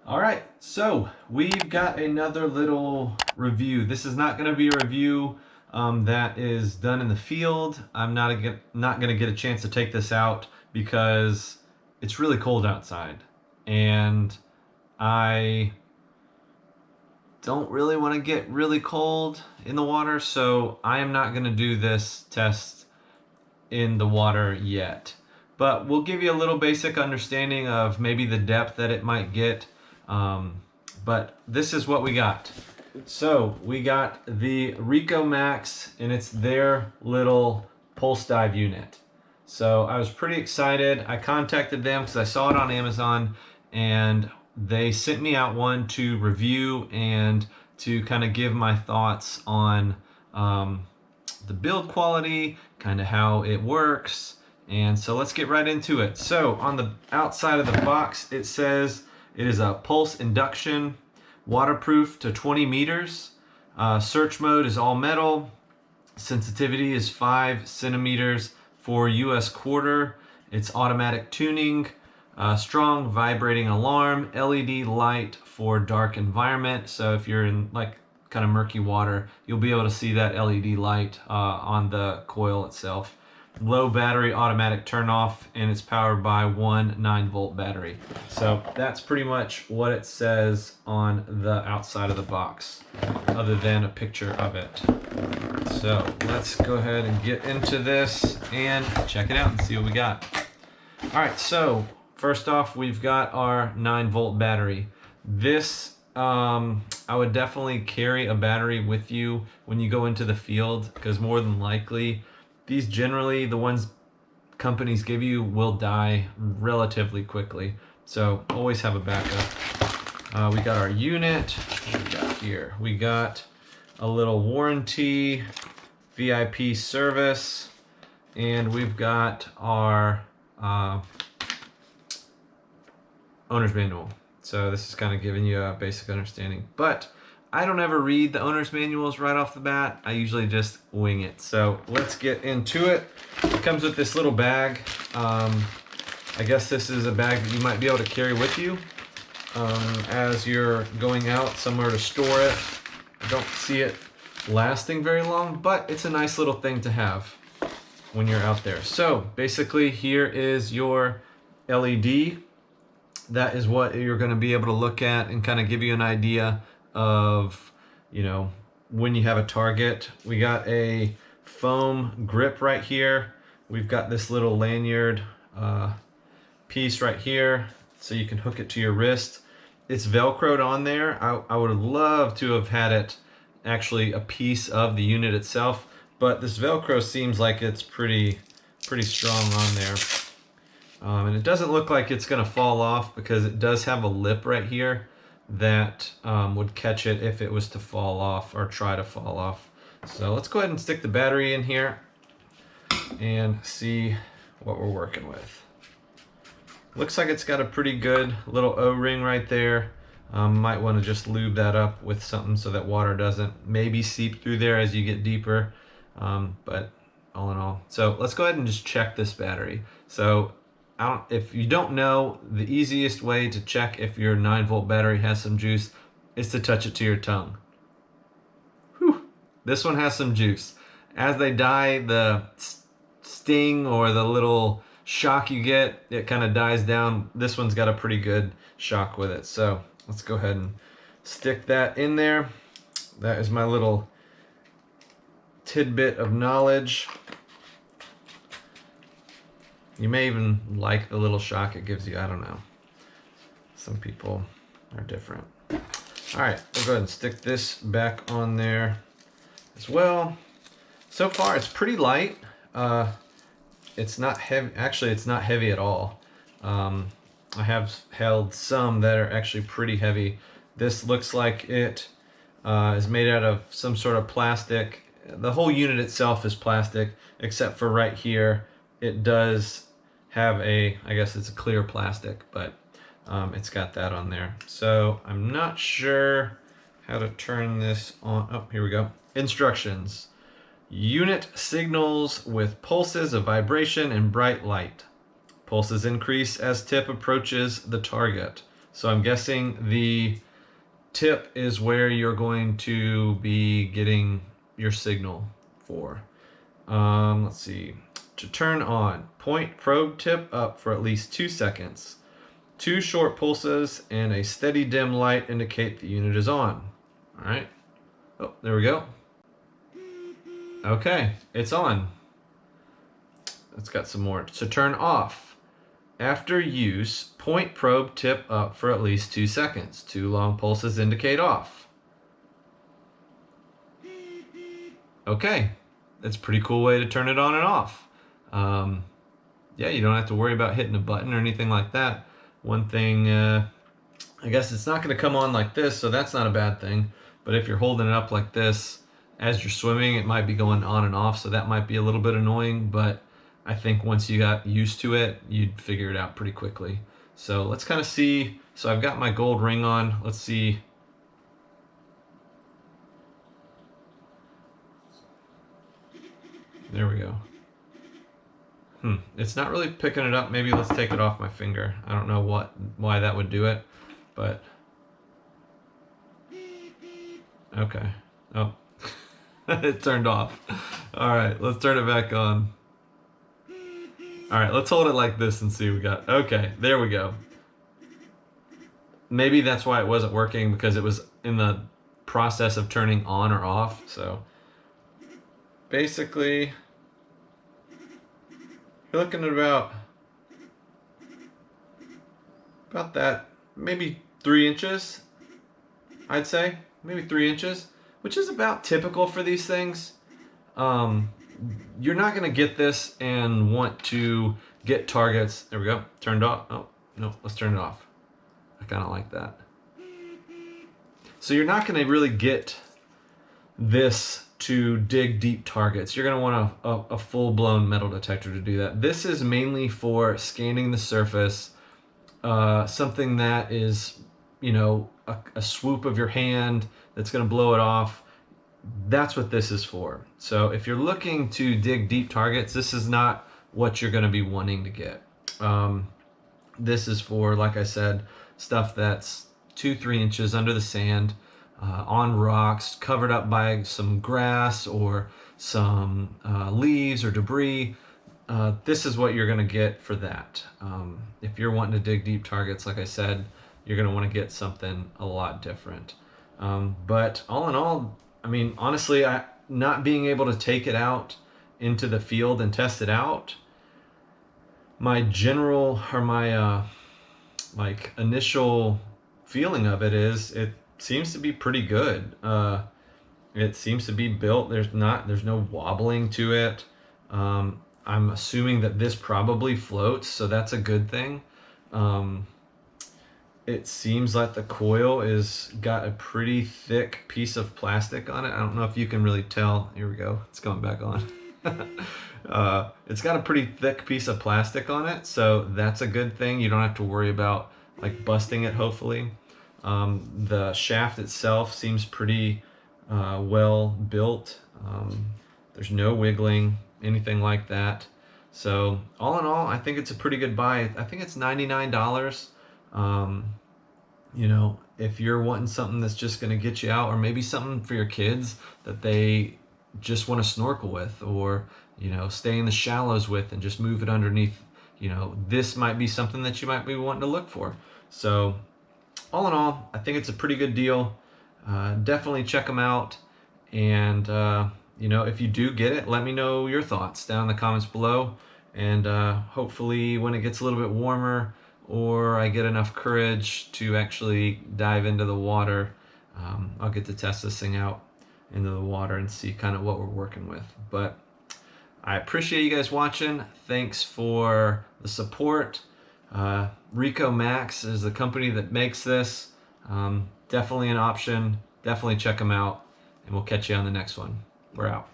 All right, so we've got another little review. This is not going to be a review that is done in the field. I'm not going to get a chance to take this out because it's really cold outside, and I don't really want to get really cold in the water, so I am not going to do this test in the water yet. But we'll give you a little basic understanding of maybe the depth that it might get. But this is what we got. So we got the Ricomax, and it's their little pulse dive unit. So I was pretty excited. I contacted them because I saw it on Amazon, and they sent me out one to review and to kind of give my thoughts on the build quality, kind of how it works. And so let's get right into it. So on the outside of the box, it says it is a pulse induction, waterproof to 20 meters. Search mode is all metal. Sensitivity is 5 centimeters for US quarter. It's automatic tuning, strong vibrating alarm, LED light for dark environment. So if you're in like kind of murky water, you'll be able to see that LED light on the coil itself. Low battery automatic turn off, and it's powered by one 9-volt battery. So that's pretty much what it says on the outside of the box, other than a picture of it. So let's go ahead and get into this and check it out and see what we got. All right, so first off, we've got our 9-volt battery. This, I would definitely carry a battery with you when you go into the field, because more than likely, these generally, the ones companies give you, will die relatively quickly. So always have a backup. We got our unit. What we got here? We got a little warranty, VIP service, and we've got our owner's manual. So this is kind of giving you a basic understanding. But I don't ever read the owner's manuals right off the bat. I usually just wing it. So let's get into it. It comes with this little bag. I guess this is a bag that you might be able to carry with you as you're going out somewhere to store it. I don't see it lasting very long, but it's a nice little thing to have when you're out there. So basically, here is your LED. That is what you're going to be able to look at and kind of give you an idea of, you know, when you have a target. We got a foam grip right here. We've got this little lanyard piece right here, so you can hook it to your wrist. It's velcroed on there. I would love to have had it actually a piece of the unit itself, but this velcro seems like it's pretty strong on there. And it doesn't look like it's going to fall off, because it does have a lip right here that would catch it if it was to fall off or try to fall off. So let's go ahead and stick the battery in here and see what we're working with. Looks like it's got a pretty good little O-ring right there. Might want to just lube that up with something so that water doesn't maybe seep through there as you get deeper. But all in all, so let's go ahead and just check this battery. So if you don't know, the easiest way to check if your 9-volt battery has some juice is to touch it to your tongue. Whew. This one has some juice. As they die, the sting or the little shock you get, it kind of dies down. This one's got a pretty good shock with it. So let's go ahead and stick that in there. That is my little tidbit of knowledge. You may even like the little shock it gives you. I don't know. Some people are different. All right, we'll go ahead and stick this back on there as well. So far, it's pretty light. It's not heavy. Actually, it's not heavy at all. I have held some that are actually pretty heavy. This looks like it is made out of some sort of plastic. The whole unit itself is plastic, except for right here. It does have I guess it's a clear plastic, but it's got that on there. So I'm not sure how to turn this on. Oh, here we go. Instructions. Unit signals with pulses of vibration and bright light. Pulses increase as tip approaches the target. So I'm guessing the tip is where you're going to be getting your signal for. Let's see. To turn on, point probe tip up for at least 2 seconds. 2 short pulses and a steady dim light indicate the unit is on. All right. Oh, there we go. Okay, it's on. It's got some more. To turn off, after use, point probe tip up for at least 2 seconds. 2 long pulses indicate off. Okay, that's a pretty cool way to turn it on and off. Yeah, you don't have to worry about hitting a button or anything like that. One thing, I guess it's not going to come on like this, so that's not a bad thing. But if you're holding it up like this as you're swimming, it might be going on and off, so that might be a little bit annoying. But I think once you got used to it, you'd figure it out pretty quickly. So let's kind of see. So I've got my gold ring on. Let's see. There we go. It's not really picking it up. Maybe let's take it off my finger. I don't know why that would do it, but okay. Oh, it turned off. All right, let's turn it back on. All right, let's hold it like this and see what we got. Okay, there we go. Maybe that's why it wasn't working, because it was in the process of turning on or off. So basically, you're looking at about that, maybe 3 inches, I'd say. Maybe 3 inches, which is about typical for these things. You're not going to get this and want to get targets. There we go. Turned off. Oh, no, let's turn it off. I kind of like that. So you're not going to really get this to dig deep targets. You're going to want a full-blown metal detector to do that. This is mainly for scanning the surface, something that is, you know, a swoop of your hand that's going to blow it off. That's what this is for. So if you're looking to dig deep targets, this is not what you're going to be wanting to get. This is for, like I said, stuff that's 2-3 inches under the sand, on rocks, covered up by some grass or some leaves or debris. This is what you're going to get for that. If you're wanting to dig deep targets, like I said, you're going to want to get something a lot different. But all in all, I mean, honestly, not being able to take it out into the field and test it out, my general, or my like initial feeling of it is it seems to be pretty good. It seems to be built. There's no wobbling to it. I'm assuming that this probably floats, so that's a good thing. It seems like the coil is got a pretty thick piece of plastic on it. I don't know if you can really tell. Here we go. It's going back on. It's got a pretty thick piece of plastic on it, so that's a good thing. You don't have to worry about like busting it, hopefully. The shaft itself seems pretty well built. There's no wiggling, anything like that. So all in all, I think it's a pretty good buy. I think it's $99. You know, if you're wanting something that's just going to get you out, or maybe something for your kids that they just want to snorkel with, or, you know, stay in the shallows with and just move it underneath, you know, this might be something that you might be wanting to look for. So all in all, I think it's a pretty good deal. Definitely check them out. And, you know, if you do get it, let me know your thoughts down in the comments below. And hopefully when it gets a little bit warmer, or I get enough courage to actually dive into the water, I'll get to test this thing out into the water and see kind of what we're working with. But I appreciate you guys watching. Thanks for the support. Ricomax is the company that makes this. Definitely an option. Definitely check them out. And we'll catch you on the next one. We're out.